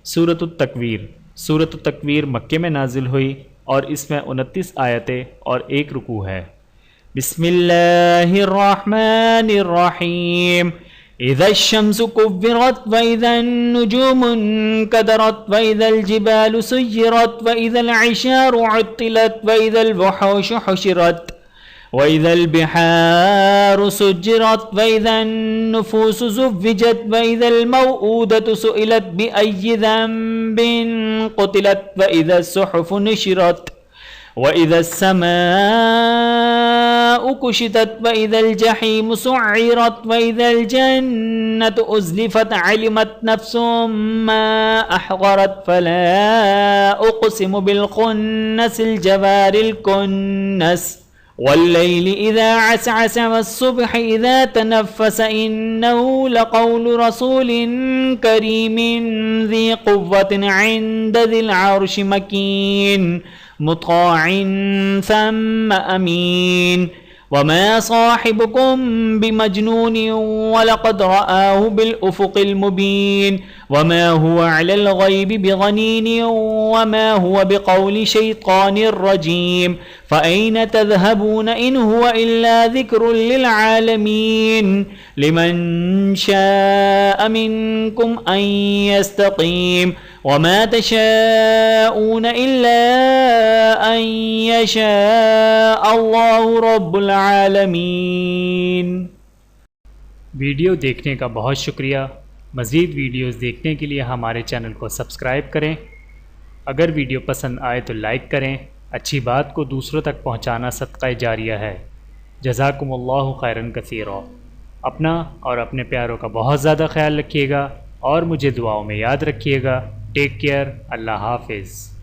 सूरतुत तकवीर। सूरतुत तकवीर मक्के में नाजिल हुई और इसमें 29 आयतें और 1 रुकू है। बिस्मिल्लाहिर्रहमानिर्रहीम। इज़ा शम्सु कुव्विरत व इज़न नुजूमु कदरत व इज़ल जिबालु सुय्यरत व इज़ल इशारु उत्तिलत व इज़ल वुहूशु हुशिरत व इज़ल बिहारु सुज्जिरत व इज़न नुफूसु ज़ुव्विजत व इज़ल मौऊदतु सुइलत बिअय्यि ज़ंबिन क़ुतिलत व इज़स सुहुफ़ु नुशिरत व इज़स समाउ कुशितत व इज़ल जहीमु सुइरत व इज़ल जन्नतु उज़्लिफ़त अलिमत नफ्सुम मा अहज़रत फला उक़सिमु बिल खुन्नसिल जवारिल कुन्नस वल्लैलि इज़ा असअस वस्सुब्हि इज़ा तनफ़्फ़स इन्नहु लक़ौलु रसूलिन करीमिन ज़ी क़ुव्वतिन इन्द ज़िल अर्शि मकीन मुत्ताइन सम्मा अमीन वमा साहिबुकुम बिमजनून वलक़द रआहु बिलउफ़ुक़िल मुबीन वमा हुवा अलल ग़ैबि बिग़नीन वमा हुवा बिक़ौलि शैतानिर रजीम फ़अैन तज़हबून इन हुवा इल्ला ज़िक्रुल लिल आलमीन लिमन शाअ मिनकुम अन यस्तक़ीम वमा तशाऊन इल्ला अन यशाअ अल्लाहु रब्बुल आलमीन। वीडियो देखने का बहुत शुक्रिया। मज़ीद वीडियोज़ देखने के लिए हमारे चैनल को सब्सक्राइब करें। अगर वीडियो पसंद आए तो लाइक करें। अच्छी बात को दूसरों तक पहुंचाना सदक़ा जारिया है। जज़ाकुमुल्लाहु खैरन कसीरा। अपना और अपने प्यारों का बहुत ज़्यादा ख्याल रखिएगा और मुझे दुआओं में याद रखिएगा। Take care. अल्लाह हाफ़िज़।